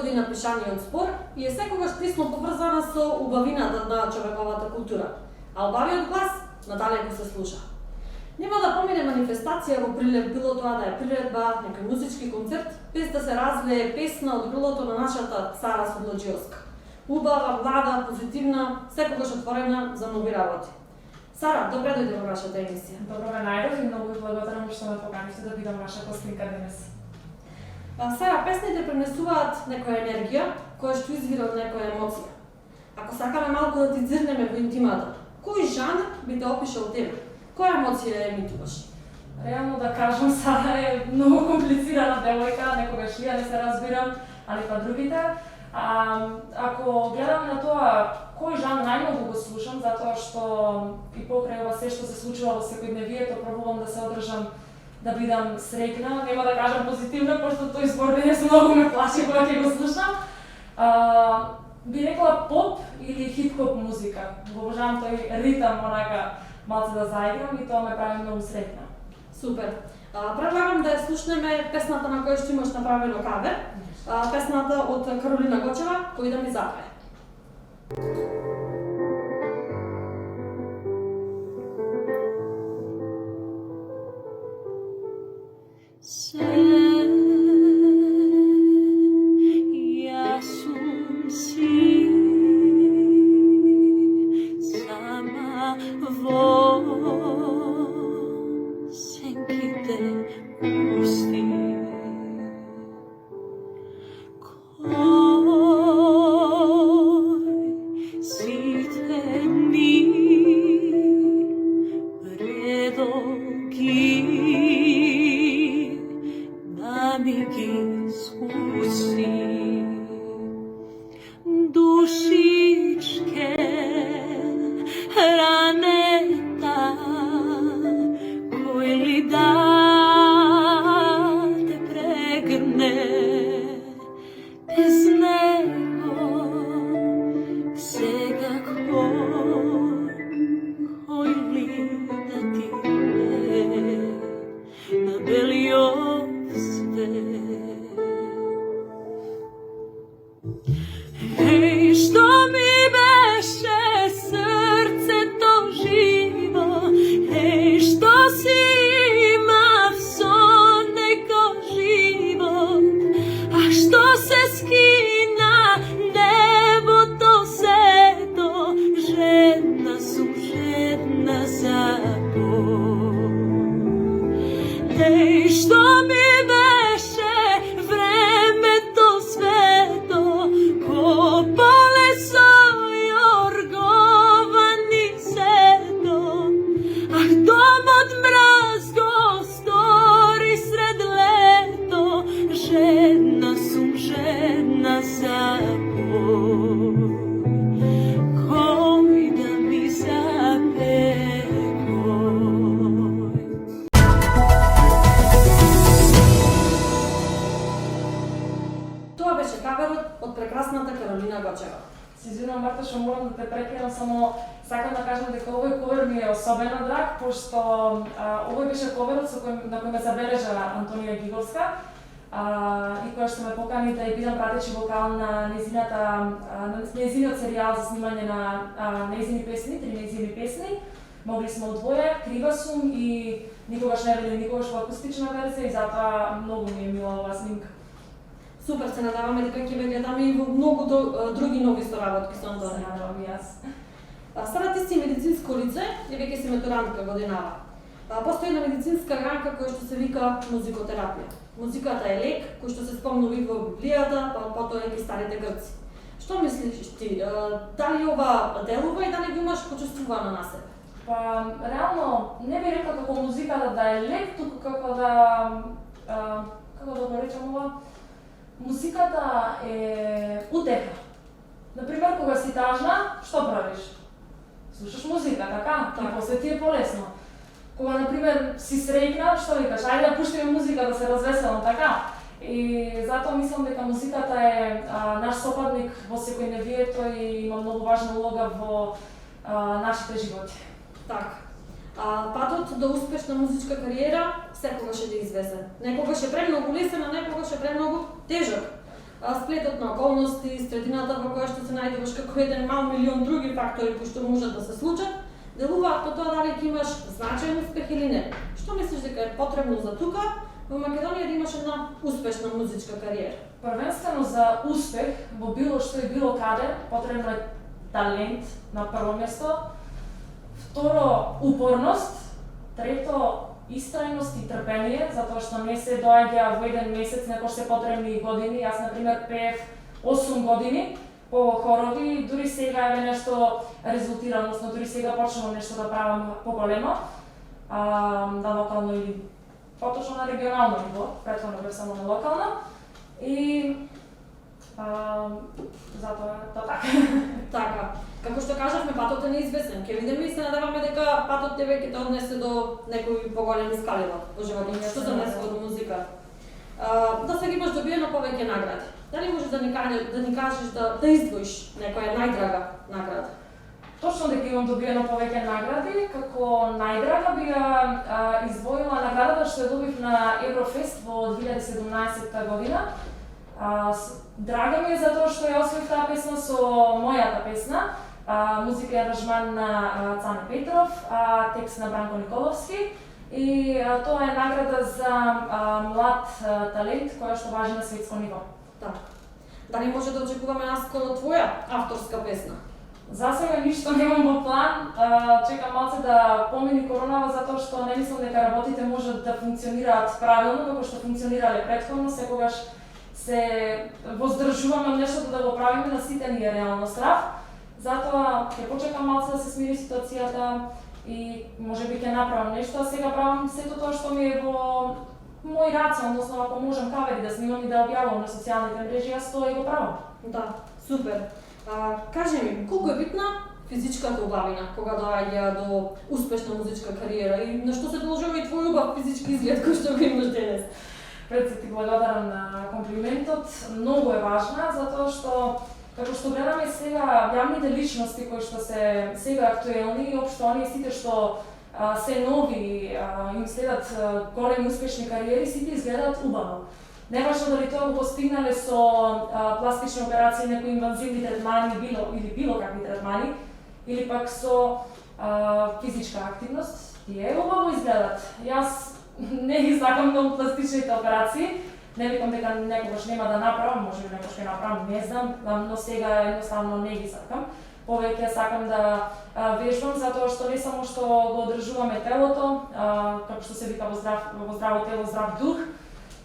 методи на пишаниот збор и е секогаш тесно поврзана со убавината на човековата култура, а убавиот глас надалеку се слуша. Нема да помине манифестација во прилеп, било тоа да е приредба, некој музички концерт, без да се разлее песна од грлото на нашата Сара Судлаџиовска. Убава, млада, позитивна, секогаш отворена за нови работи. Сара, добре дојде во нашата емисија. Добро ме најдов и многу ви благодарам што ме поканивте да бидам ваша гостинка денес. Сара, песните пренесуваат некоја енергија која што извира од некоја емоција. Ако сакаме малку да ти дзирнеме во интимата, кој жанр би те опишал тебе? Која емоција ја емитуваш? Реално да кажам, Сара е многу комплицирана девојка, некогаш ја не се разбирам, али па другите. Ако гледам на тоа кој жанр најмногу го слушам, затоа што и покрај ова се што се случува во секојдневието, пробувам да се одржам да бидам среќна, нема да кажам позитивна, пошто тој збор денес многу ме плаши кога ќе го слушам. Би рекла поп или хип-хоп музика. Го обожавам тој ритам, онака малце да заиграм и тоа ме прави многу среќна. Супер. Предлагам да ја слушнеме песната на која што имаш направено кавер, песната од Каролина Гочева, Кој да ми запее. Пошто овој беше коверот на кој ме забележа Антонија Гиговска и која што ме покани да ја бидам пратечи вокал на нејзиниот серијал за снимање на нејзини песни, 3 нејзини песни. Могли сме одвоje, Крива сум и Никогаш не види никогаш во акустична верзија и затоа многу ми е мила оваа снимка. Супер, се надаваме дека ќе ве гледаме и во многу други нови соработки со Антонија. Се надавам и јас. Сара, ти си медицинско лице и веќе си матурантка годинава. Постои една медицинска гранка која што се вика музикотерапија. Музиката е лек, кој што се спомнува и во Библијата, па потоа и старите грци. Што мислиш ти, дали ова делува и дали го имаш почувствувано на себе? Па, реално, не би рекла како музиката да е лек, туку како да го речам ова, музиката е утеха. Например, кога си тажна, што правиш? Слушаш музика, така? И после ти е полесно. Кога, например, си среќна, што викаш? Ајде да пуштиме музика, да се развеселам, така? И затоа мислам дека музиката е наш сопатник во секојдневието и има многу важна улога во нашите животи. Така. Патот до успешна музичка кариера секогаш е неизвестен. Некогаш е премногу лесен, а некогаш е премногу тежок. сплетот на околности, средината во која што се најдуваш како еден мал милион други фактори кои што можат да се случат, делуваат по тоа дали ќе имаш значаен успех или не. Што мислиш дека е потребно за тука во Македонија да имаш една успешна музичка кариера? Првенствено за успех во било што и било каде потребно е талент на прво место, второ упорност, трето истрајност и трпение, затоа што не се доаѓа во еден месец, некој се потребни години. Јас на пример пеев 8 години по хорови, дури сега еве нешто резултира, односно дури сега почнувам нешто да правам поголемо, на локално или поточно на регионално ниво, претходно бев само на локално. И затоа тоа така. Така, како што кажавме, патот е неизвестен. Ќе видиме и се надеваме дека патот тебе ќе те однесе до некои поголеми скалива во животот, што се однесе до музика. Да сега имаш добиено повеќе награди. Дали можеш да ни кажеш да издвоиш некоја најдрага награда? Точно дека имам добиено повеќе награди, како најдрага би ја издвоила наградата што ја добив на Еврофест во 2017 година. Драга ми е затоа што ја освоив таа песна со мојата песна, музика и аранжман на Цане Петров, текст на Бранко Николовски, и тоа е награда за млад талент која што важи на светско ниво. Така. Дали може да очекуваме наскоро твоја авторска песна? За сега ништо немам во план, чекам малце да помини коронава затоа што не мислам дека работите можат да функционираат правилно како што функционирале претходно, секогаш се воздржуваме од нештото да го правиме, на сите ни е реално страв. Затоа ќе почекам малце да се смири ситуацијата и можеби ќе направам нешто, а сега правам сето тоа што ми е во мој рација, односно ако можам кавери да снимам и да објавувам на социјалните мрежи, јас тоа и го правам. Да, супер. Кажи ми, колку е битна физичката убавина кога доаѓа до успешна музичка кариера и на што се должува и твој убав физички изглед кој што го имаш денес? Пред се ти благодарам на комплиментот, многу е важна, затоа што како што гледаме сега јавните личности кои што се сега актуелни и општо оние сите што се нови, им следат големи успешни кариери, сите изгледаат убаво. Неважно дали тоа го постигнале со пластични операции, некои инвазивни третмани или било какви третмани, или пак со физичка активност, тие убаво изгледаат. Јас не ги сакам многу пластичните операции, не викам дека некогаш нема да направам, можеби некогаш ќе направам, не знам, но сега едноставно не ги сакам. Повеќе сакам да вежбам затоа што не само што го одржуваме телото, како што се вика во здраво тело, здрав дух,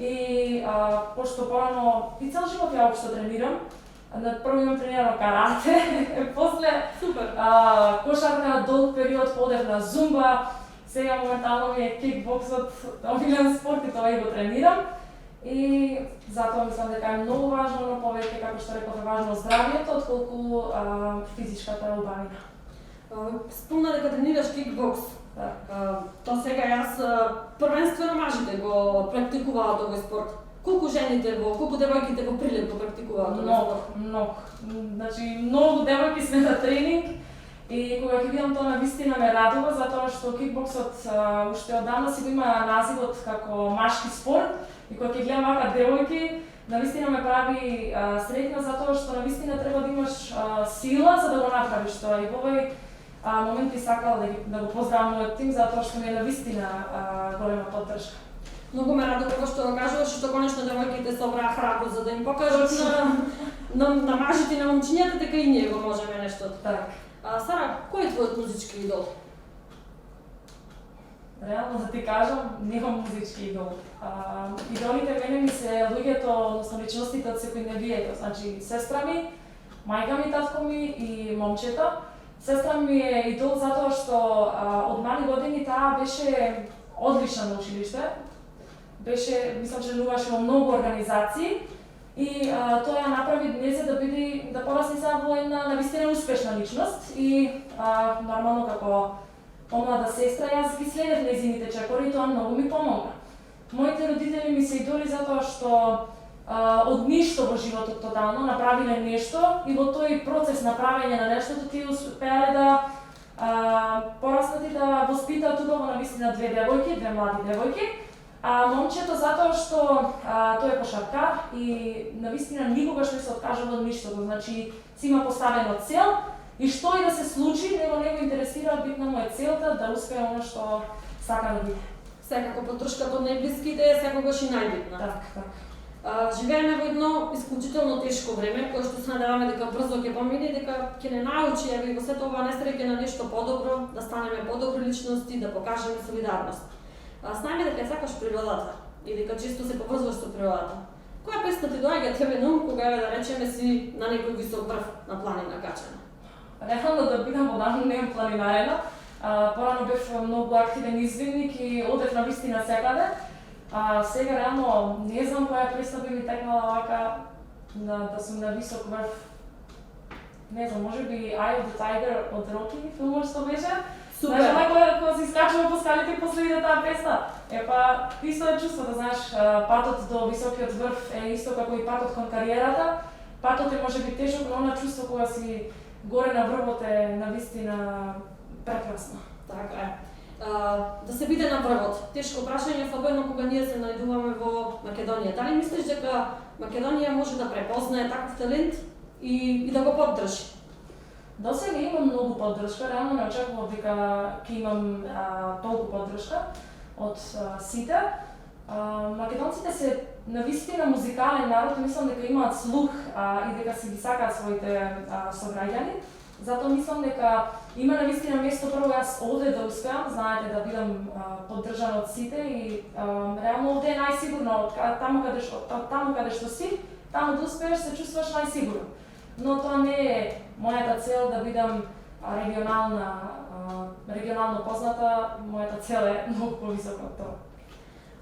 и пошто порано и цел живот ја општо тренирам. Прво имам тренирано карате, после Супер. Кошарка, долг период подев на зумба, сега моментално ми е кикбоксот, омилен спорт и тоа и го тренирам. И затоа мислам дека е многу важно, но повеќе, како што реков, е важно здравјето, отколку физичката убавина. Спомна дека тренираш кикбокс. Тоа сега јас првенствено мажите го практикуваат овој спорт. Колку девојките во Прилеп го практикуваат овој спорт? Многу. Значи, многу девојки сме на тренинг и кога ќе видам тоа навистина ме радува, затоа што кикбоксот уште оддавна си го има називот како машки спорт и кога ќе гледам вака девојки, навистина ме прави среќна затоа што навистина треба да имаш сила за да го направиш тоа. И во овој момент би сакала да го поздравам мојот тим затоа што ми е навистина голема поддршка. Многу ме радува кога што го кажуваш што конечно девојките собраа храброст за да им покажат на мажите и на момчињата дека и ние го можеме нешто. Так. Сара, кој е твојот музички идол? Реално да ти кажам, немам музички идол. Идолите мене ми се луѓето, односно личностите од секојдневието, значи сестра ми, мајка ми, татко ми и момчето. Сестра ми е идол затоа што од мали години таа беше одлична на училиште. Мислам, членуваше во многу организации и тоа ја направи днес да порасне сега во една навистина успешна личност и нормално како помлада сестра јас ги следев нејзините чекори и тоа многу ми помогна. Моите родители ми се идоли затоа што од ништо во животот тотално направиле нешто и во тој процес на правење на нештото тие успеале да пораснат и да воспитаат убаво навистина две млади девојки. А момчето затоа што тој е кошаркар и навистина никогаш не се откажува од ништото, значи си има поставено цел и што и да се случи, него не го интересира, битна му е целта да успее она што сака да биде. Секако поддршката од најблиските е секогаш и најбитна. Так. Живееме во едно исклучително тешко време, кое што се надеваме дека брзо ќе помине, дека ќе не научи еве во сето ова несреќа на нешто подобро, да станеме подобри личности, да покажеме солидарност. Знаеме дека сакаш природата и дека често се поврзуваш со природата. Која песна ти доаѓа тебе на ум кога да речеме си на некој висок врв на планина качена? Реално да бидам одавно не ем планинарена. Порано бев многу активен извидник и одев на вистина секаде. Сега реално не знам која песна би ми текнала вака да сум на висок врв. Не знам, можеби Eye of the Tiger од Роки филмот што беше. Супер. Знаеш, кога си скачува по скалите и после иде таа песна. Исто е чувство да знаеш, патот до високиот врв е исто како и патот кон кариерата. Патот е можеби тежок, но она чувство кога си горе на врвот е навистина прекрасно. Така е. Да се биде на врвот. Тешко прашање, особено кога ние се најдуваме во Македонија. Дали мислиш дека Македонија може да препознае таков талент и да го поддржи? До сега имам многу поддршка, реално не очекував дека ќе имам толку поддршка од сите. Македонците се навистина музикален народ и мислам дека имаат слух и дека си ги сакаат своите сограѓани. Затоа мислам дека има навистина место прво јас овде да успеам, знаете, да бидам поддржана од сите и реално овде е најсигурно, таму каде што си, таму да успееш се чувствуваш најсигурно. Но тоа не е мојата цел да бидам регионално позната, мојата цел е многу повисока од тоа.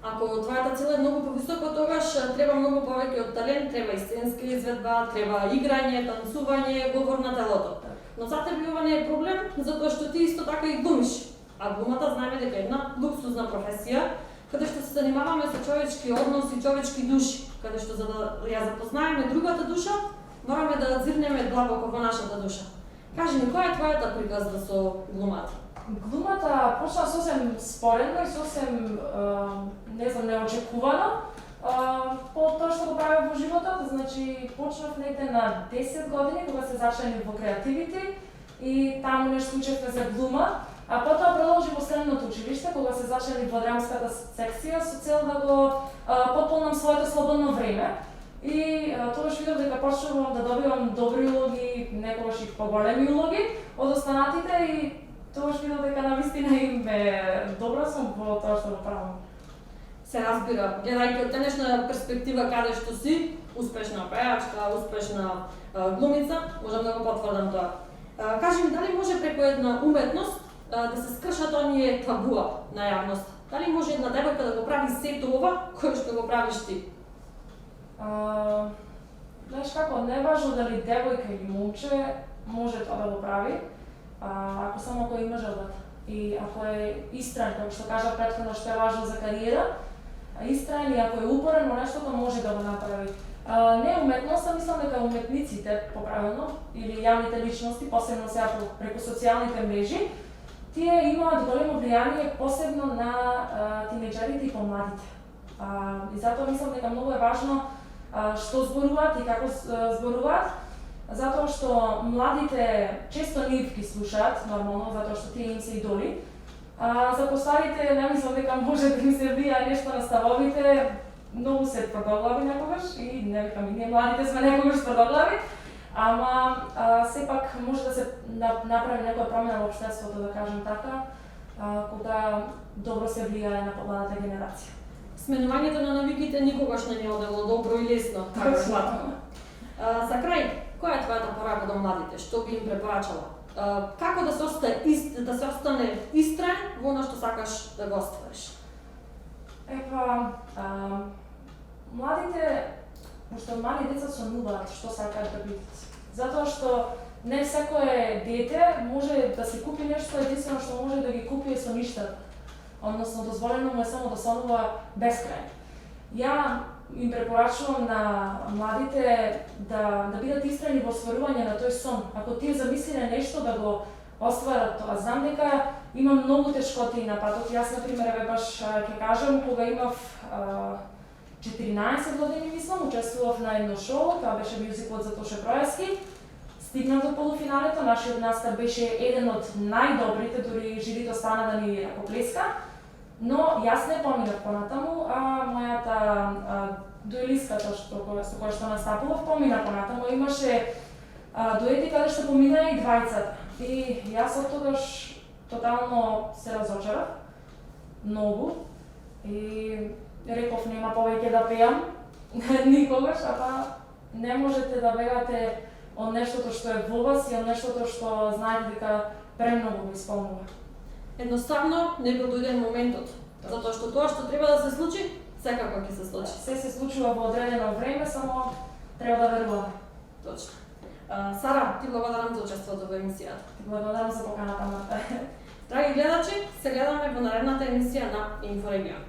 Ако твојата цел е многу повисоко, тогаш треба многу повеќе од талент, треба и сценска изведба, треба играње, танцување, говор на телото. Но за тебе ова не е проблем, затоа што ти исто така и глумиш. А глумата знаеме дека е една луксузна професија, каде што се занимаваме со човечки однос и човечки души, каде што за да ја запознаеме другата душа, мораме да зирнеме длабоко во нашата душа. Кажи ми, која е твојата приказна со глумата? Глумата почна сосем споредно и сосем, неочекувано. По тоа што го правев во животот, значи почнав негде на 10 години кога се зачленив во креативити и таму нешто учевме за глума, а потоа продолжив во средното училиште кога се зачленив во драмската секција со цел да го потполнам своето слободно време. И тогаш видов дека почнувам да добивам добри улоги, некогаш и поголеми улоги од останатите и тогаш видов дека навистина им добра сум во тоа што го правам. Се разбира, гледајќи од денешна перспектива каде што си, успешна пејачка, успешна глумица, можам да го потврдам тоа. Кажи ми, дали може преку една уметност да се скршат оние табуа на јавност? Дали може една девојка да го прави сето ова, кој што го правиш ти? Знаеш како, не е важно дали девојка или момче може тоа да го прави, ако само кој има желбата. И ако е истрен, како што кажа претходно што е важно за кариера, истрен и ако е упорен во нештото може да го направи. Не уметноста, мислам дека уметниците, поправилно, или јавните личности, посебно сега преку социјалните мрежи, тие имаат големо влијание посебно на тинеџерите и помладите. И затоа мислам дека многу е важно што зборуваат и како зборуваат, затоа што младите често нив ги слушаат, нормално, затоа што тие им се идоли. За постарите не мислам дека може да им се влија нешто на ставовите, многу се тврдоглави некогаш и не викам и ние младите сме некогаш тврдоглави, ама сепак може да се направи некоја промена во општеството, да кажем така, кога добро се влијае на помладата генерација. Сменувањето на навиките никогаш не е одело добро и лесно, како сметам. За крај, која е твојата порака до младите? Што би им препорачала? Како да се остане истрен во она што сакаш да го оствариш? Младите, уште мали деца сонуваат што сакаат да бидат. Затоа што не секое дете може да се купи нешто, единствено што може да ги купи е со ништа. Односно, дозволено му е само да сонува бескрај. Ја им препорачувам на младите да бидат истрени во остварување на тој сон. Ако тие замислиле нешто, да го остварат тоа. Знам дека има многу тешкоти на патот. Јас, например, баш ќе кажам, кога имав 14 години, мислам, учествував на едно шоу, тоа беше мюзиклот за Тоше Пројаски. Стигнав до полуфиналето, нашиот настап беше еден од најдобрите, дури жирито стана да ни ракоплеска. Но јас не поминав понатаму, а мојата дуелистката со која што настапував помина понатаму. Имаше дуети каде што помина и двајцата. И јас од тогаш тотално се разочарав, многу. И реков нема повеќе да пеам никогаш, не можете да бегате од нештото што е во вас и од нештото што знаете дека премногу го исполнува. Едноставно не го дојде моментот, затоа што тоа што треба да се случи, секако ќе се случи. Се случува во одредено време, само треба да веруваме. Точно. Сара, ти благодарам за учеството во емисијата. Ти благодарам за поканата, Марта. Драги гледачи, се гледаме во наредната емисија на Инфорегион.